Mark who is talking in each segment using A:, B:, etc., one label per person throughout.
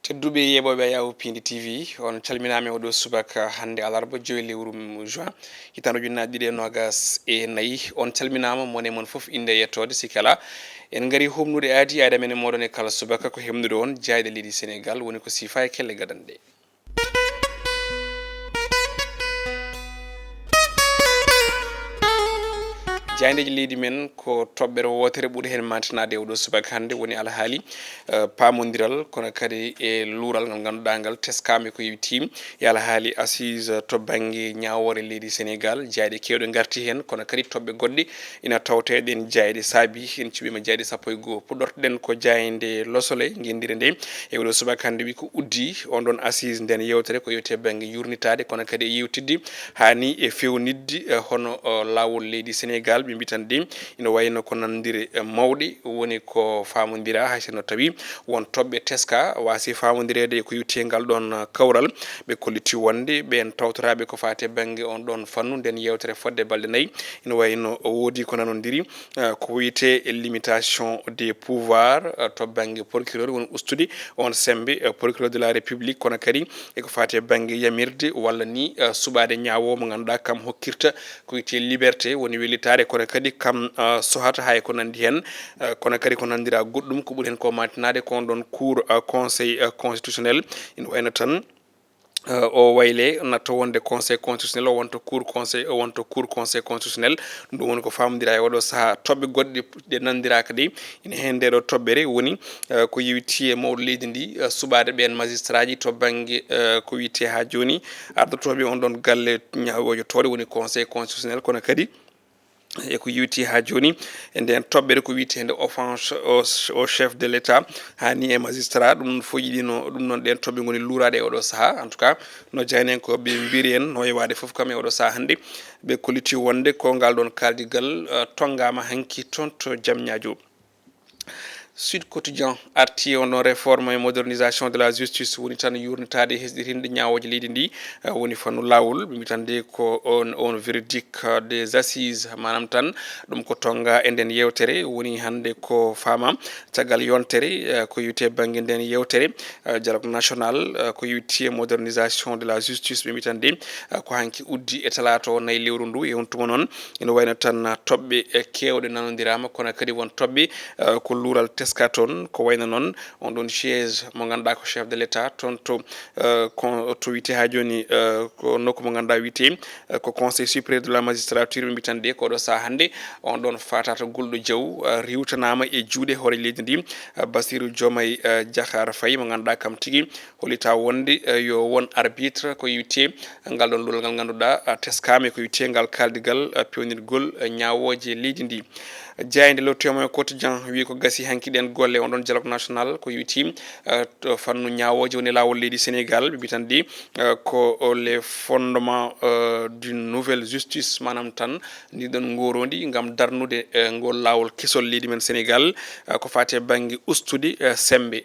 A: tedduɓe yeɓoɓe yahu pindi tv on calminama oɗo subaka hande alarba joyi lewru juin hitande ujunnaje ɗiɗi e nogas e nayyi on calminama mone moon foof inde yettode sikala en gaari humnude aadi men e moɗon e kala subaka ko hemnude on jayɗe leydi sénégal woni ko sifa e kelle gadanɗe jayndeji leydi men ko toɓɓere wotere ɓuuri hen mantinade e oɗo subaka hande woni alhaali pamodiral kono kadi e luural ngal ganduɗa ngal teskama ko yewtima e alhaali assise to banggue ñawore leydi sénégal jayɗe kewɗe garti hen kono kadi toɓɓe goɗɗe ina tawteɗen jayɗe saabi en cuɓima jayɗe sappo e goho puɗɗortoɗen ko jayde losole guendire nde e oɗo subaka hande wi ko uddi on ɗon assise nden yewtere ko yewte banggue yurnitade kono kadi e yewtidde hani e fewnidde hono lawol leydi sénégal ɓe mbitan ɗi ina wayno ko nandire mawɗe woni ko famodira hay sinno tawi won toɓɓe teska wasi famodirede ko yetti ngal ɗon kawral ɓe kolliti wonde ɓen tawtoraɓe ko fate banggue on ɗon fannu nden yewtere fodde balɗe nayyi ina wayno woodi ko nanodiri ko wiyete limitation des pouvoirs to banggue procureur woni ustude on sembe procureur de la république kono kadi eko fate banggue yamirde walla ni suɓade ñawo mo ganduɗa kam hokkirta ko wiyete liberté woni welitare kono kadi kam sohata hay ko nandi hen kono kadi ko nandira goɗɗum ko ɓuuri hen ko matinade ko on ɗon cour conseil constitutionnel ina wayno tan o wayle natto wonde conseil constitutionnel o wonto cour conseil o wonto cour conseil constitutionnel ɗum woni ko famodira e oɗo saaha toɓɓe goɗɗe ɗe nandiraka ɗi ina hen nde ɗo toɓɓere woni ko yewiti e mawɗo leydi ndi suɓade ɓen magistrat ji to banggue ko wiyete ha joni ardotoɓe on ɗon galle ñawojotoɗe woni conseil constitutionnel kono kadi eko yewti ha joni e nden toɓɓere ko wiyetede offense au chef de l' état hani e magistrat ɗum fo yiɗino ɗum noon ɗen toɓɓe goni luurade e oɗo saaha en tout cas no jaynenkoɓe mbiri en no yewade foof kam e oɗo saaha hande ɓe kolliti wonde ko ngal ɗon kaldigal tonggama hanki toon to Diamniadio. Sud Quotidien arti on ɗon réforme et modernisation de la justice woni tan yurnitade e hesɗitinde ñawoje leydi ndi woni fannu lawol ɓe mbitande ko on verdict des assises manam tan ɗum ko tonga e nden yewtere woni hande ko fama caggal yontere ko yewte banggue nden yewtere dialogue national ko yewti modernisation de la justice ɓe mbitande ko hanki uddi e talata o nayyi lewru ndu e on tuma noon ina wayno tan toɓɓe kewɗe nanodirama kono kadi won toɓɓe ko luural teska toon ko wayno noon on ɗon siége mo ganduɗa ko chef de l' état toon to wiyete ha joni ko nokku mo ganduɗa wiyete ko conseil supérieur de la magistrature ɓe mbitande ko ɗo saaha hande on ɗon fatata Gulɗo Diaw riwtanama e juuɗe hoore leydi ndi Bassirou Diomaye Diakhar Faye mo ganduɗa kam tigui hollita wonde yo won arbitre ko yewte ngal ɗon luural ngal ganduɗa teskama ko yewte ngal kaldigal pewnitgol ñawoje leydi ndi jayde le témoin quotidien wi ko gasi hanki ɗen golle on ɗon dialogue national ko yewti to fannu ñawoje woni lawol leydi sénégal ɓe mbitan ɗi ko les fondements d'une nouvelle justice manam tan ndiɗon gorodi gam darnude ngol lawol kesol leydi men sénégal ko fate banggue ustude sembe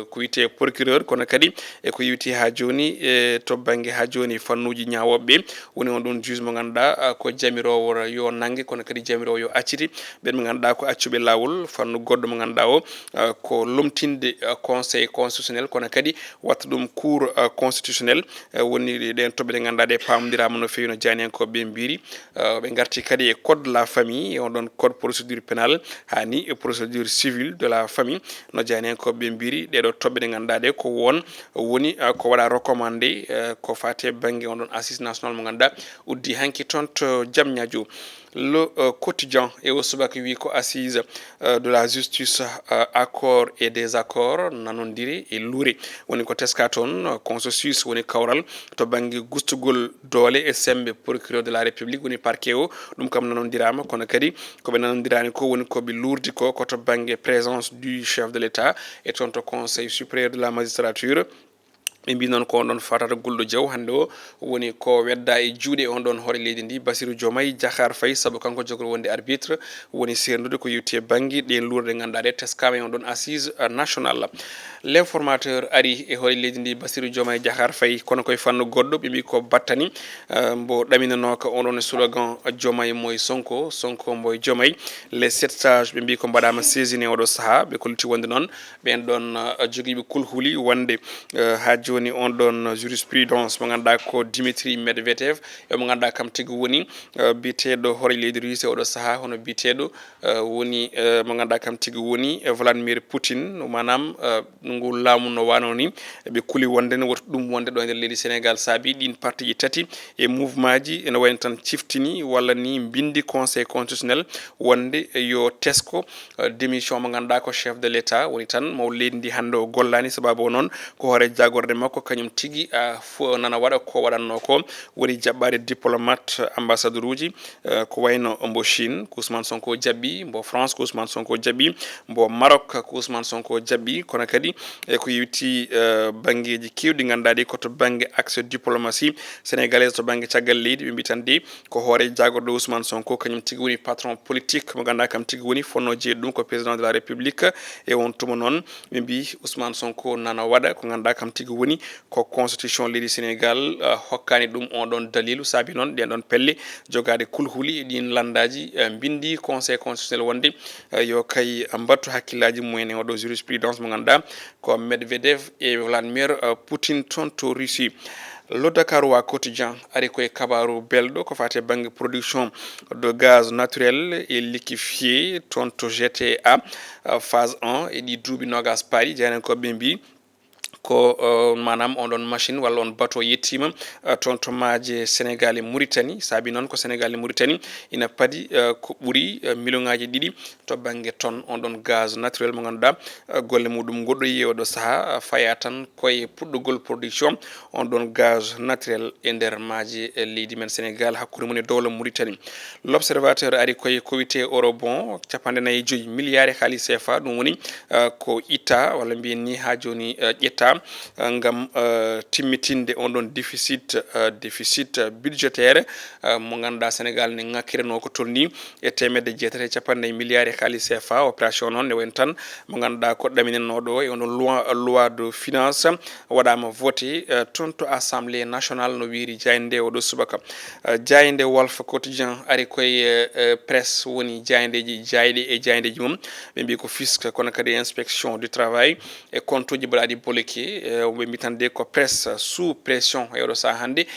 A: ko wiyete procureur kono kadi eko yewti ha joni to banggue ha joni fannuji ñawoɓeɓe woni on ɗon juge mo ganduɗa ko jamirowo yo nangge kono kadi jamirowo yo acciti ɓen mo ganduɗa ko accuɓe lawol fannu goɗɗo mo ganduɗa o ko lomtinde conseil constitutionnel kono kadi watta ɗum cour constitutionnel woni ɗen toɓɓe ɗe ganduɗa ɗe pamodirama no fewi no janiyankoɓe mbiri ɓe garti kadi e code de la famille e on ɗon code procédure pénale hani e procédure civile de la famille no janiyankoɓe mbiri ɗeɗo toɓɓe ɗe ganduɗa ɗe ko won woni ko waɗa recommandé ko fate banggue on ɗon assise national mo ganduɗa uddi hanki toon to Diamniadio. Le quotidien et o subaka wi ko assise de la justice accord et désaccord nanodiri e luure woni ko teska toon consensus woni kawral to banggue gustugol doole e sembe procureur de la république woni parquet o ɗum kam nanodirama kono kadi koɓe nanodirani ko woni koɓe lurdi ko koto banggue présence du chef de l' état et toon to conseil supérieur de la magistrature ɓe mbi noon ko on ɗon fatata Gulɗo Diaw hannde o woni ko wedda e juuɗe on ɗon hoore leydi ndi Bassirou Diomaye Diakhar Faye saabu kanko jogori wonde arbitre woni sernude ko yewti e banggue ɗe luurde ɗe ganduɗa ɗe teskama e on ɗon assise national. L'informateur ari e hoore leydi ndi Bassirou Diomaye Diakhar Faye kono koye fannu goɗɗo ɓe mbi ko battani mbo ɗaminanoka on ɗon e slogan Diomaye moye Sonko Sonko mboye Diomaye les 7 sages ɓe mbi ko mbaɗama saisine oɗo saaha ɓe kolliti wonde noon ɓen ɗon joguiɓe kulhuli wonde ha joni on ɗon jurisprudence mo ganduɗa ko Dimitri Medvedev emo ganduɗa kam tigui woni biteɗo hoore leydi Russie oɗo saaha hono biteɗo woni mo ganduɗa kam tigui woni Vladimir Poutine manam ngu laamu no wano ni ɓe kuuli wonde ne woto ɗum wonde ɗo e nder leydi Sénégal saabi ɗin parti ji tati e mouvement ji ene wayno tan ciftini walla ni bindi conseil constitutionnel wonde yo tesko démission mo ganduɗa ko chef de l' état woni tan maw leydi ndi hande o gollani sababu o noon ko hoore jagorde makko kañum tigui fo nana waɗa ko waɗanno ko woni jaɓɓade diplomate ambassadeur uji ko wayno mbo Chine ko Ousmane Sonko jaɓɓi mbo France ko Ousmane Sonko jaɓɓi mbo Maroc ko Ousmane Sonko jaɓɓi kono kadi e ko yewti banggueji kewɗi ganduɗa ɗi koto banggue axe diplomatie sénégalaise to banggue caggal leydi ɓe mbi tan de ko hoore jagorɗo Ousmane Sonko kañum tigui woni patron politique mo ganduɗa kam tigui woni fonno jeeyaɗu ɗum ko président de la république e on tuma noon ɓe mbi Ousmane Sonko nana waɗa ko ganduɗa kam tigui woni ko constitution leydi Sénégal hokkani ɗum on ɗon dalilu saabi noon ɗen ɗon pelle jogade kulhuli e ɗin landaji bindi conseil constitutionnel wonde yo kay mbattu hakkillaji mumen e oɗo jurisprudence mo ganduɗa ko Medvedev e Vladimir Poutine toon to Russie. Le Dakarois quotidien ari koye kabaru belɗo ko fate banggue production de gaz naturel et liquéfié toon to GTA phase 1 e ɗi duuɓi nogas paaɗi jeyanenkoɓe mbi ko manam on ɗon machine walla on bateau yettima toon to maaje Sénégal e Mauritanie saabi noon ko Sénégal e Mauritanie ina paadi ko ɓuuri million ngaji ɗiɗi to banggue tonne on ɗon gaz naturel mo ganduɗa golle muɗum goɗɗoyi e oɗo saaha faya tan koye puɗɗogol production on ɗon gaz naturel e nder maaje leydi men Sénégal hakkude mum e dowla Mauritanie. L'observateur ari koye ko wiyete eurobond 45 milliards e haali CFA ɗum woni ko itta walla mbiyen ni ha joni ƴetta ngam timmitinde on ɗon déficit budgétaire mo ganduɗa Sénégal ne ŋakkirano ko tolni e 990 milliards e haali CFA opération noon ne wayno tan mo ganduɗa ko ɗaminennoɗo e onon loi de finance waɗama voté toon to assemblée nationale no wiiri jayde oɗo subaka jayde Walf quotidien ari koye presse woni jayndeji jayɗe e jayndeji mum ɓe mbi ko fisc kono kadi inspection du travail e compte uji mbaɗaɗi bloqué ɓe mbi tan de ko presse sous pression e oɗo saaha hannde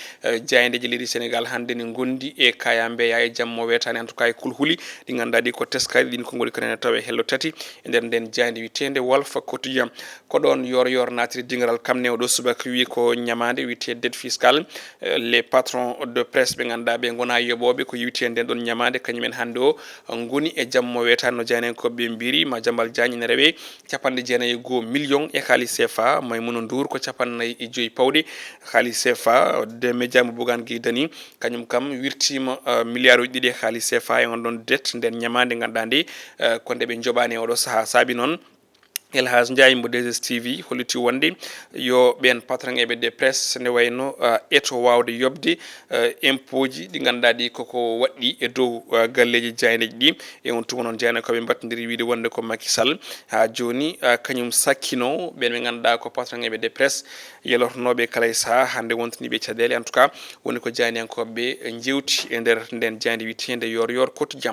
A: jayndeji leydi Sénégal hannde ne gondi e kaya mbeya e jammo wetani en tout cas e kulhuli ɗi ganduɗa ɗi ko teskari ɗin konngoli konene tawa hello tati e nder nden jayde witende Walf quotidien ko ɗon yor natiri dingaral kamne oɗo subaka wi ko ñamade wiyete dette fiscale les patrons de presse ɓe ganduɗa ɓe gona yoɓoɓe ko yiwti nden ɗon ñamade kañumen hannde o goni e jammo wetani no jeynenkoɓe mbiri Madiambal Diagne ene rewe 91 million e haali CFA Maimouna Ndour ko 45 pawɗe haali CFA de média mo Bougane Gueye Dany kañum kam wirtima milliard uji ɗiɗi e haali CFA e on ɗon dette nden ñamade ganduɗa nde ko nde ɓe joɓani e oɗo saaha saabi noon Elhaj Ndiaye mo 2STV holliti wonde yo ɓen patron eɓe de presse ne wayno eto wawde yobde impôt ji ɗi ganduɗa ɗi koko waɗɗi e dow galleji jayneji ɗi e on tuma noon jeyna koɓe mbattodiri wiide wonde ko Macky Sall ha joni kañum sakkino ɓen ɓe ganduɗa ko patron eɓe de presse yelortonoɓe kala e saaha hande wontaniɓe caɗele en tout cas woni ko jayniyankoɓe jewti e nder nden jayde witende yor quotidien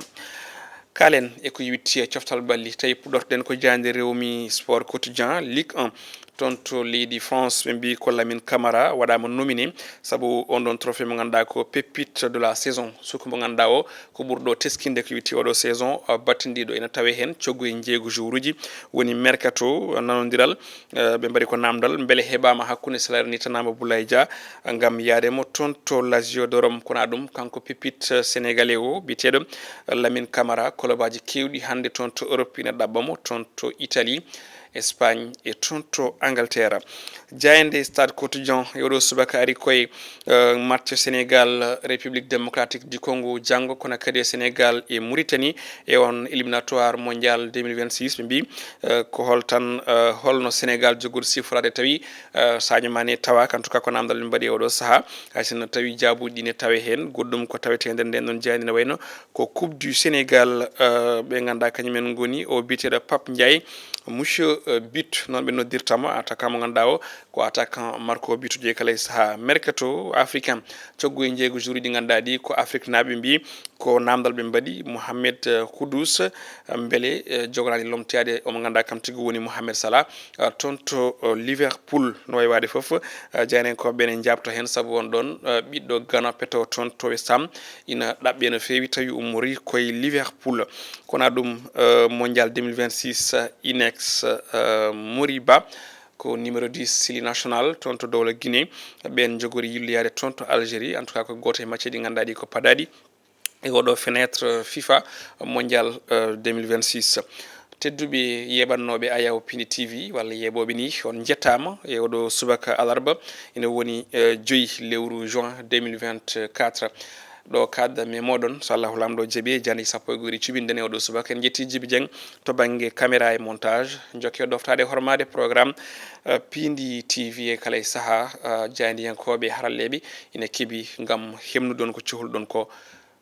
A: kalen e ko yiwitti e coftal balli tawi puɗortoɗen ko jande rewmi sport quotidien Ligue 1 toon to leydi France ɓe mbi ko Lamine Camara waɗama nominé saabu on ɗon trophée mo ganduɗa ko pépite de la saison suka mo ganduɗa o ko ɓurɗo teskinde ko witti oɗo saison battidiɗo ene tawe hen coggu e jeeygu jour uji woni mercato nanodiral ɓe mbaɗi ko namdal beele heɓama hakkude Salernitana Boulaye Dia gam yaademo toon to Lazio de Rome kona ɗum kanko pépite sénégalais o biteɗo Lamine Camara kolobaji kewɗi hande toon to Europe ina ɗaɓɓamo toon to Italie Espagne e tonto Angleterre. Jayande Stade Quotidien yoɗo subaka ari koye match Sénégal République démocratique du Congo janggo kono kadi Sénégal e Mauritanie e on éliminatoire mondial 2026 ɓe mbi ko holno Sénégal jogoɗo sifrade tawi Sadio Mané tawa en tout cas ko namdal ɓe mbaɗi oɗo saaha haysono tawi jaabuji ɗi ne tawe hen goɗɗum ko tawete nder nden ɗon jeyandi ne wayno ko coupe du Sénégal ɓe ganduɗa kañumen goni o biteɗo Pape Ndiaye monsieur but noon ɓe noddirtamo attaquant mo ganduɗa o ko attaquant marque but je kala e saaha mercato africain coggu e jeeygu jour ɗi ganduɗa ɗi ko Afrique naaɓe mbi ko namdal ɓe mbaɗi Mohamed Kudus beele jogorani lomtade omo ganduɗa kam tigui woni Mohamed Salah toon to Liverpool no way wade foof jeynen ko ɓene jabto hen saabu on ɗon ɓiɗɗo Gana peto toon to West Ham ina ɗaɓɓe no fewi tawi ummori koye Liverpool kono ɗum mondial 2026 Inex Moriba ko numéro 10 Sili national toon to dowla Guinée ɓen jogori yilloyade toon to Algérie en tout cas ko goto e match ɗi ganduɗa ɗi ko paɗaɗi e oɗo fenêtre FIFA mondial 2026 tedduɓe yeɓannoɓe Ayaw Pini TV walla yeɓoɓe ni on jettama e oɗo subaka alarba ina woni 5 lewru juin 2024 ɗo kadda mi moɗon so Allahu lamɗo jaaɓi jandi sappo e goori cuɓinden e oɗo subaka en jetti Djiby Dieng to banggue caméra e montage jokke doftade hormade programme Pindi TV e kala e saaha jandiyankoɓe haralleɓe ina keeɓi gam hemnudon ko cohluɗon ko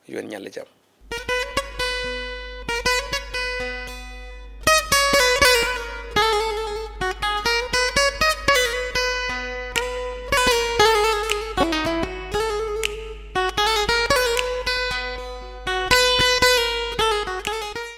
A: yo en ñalle jaam.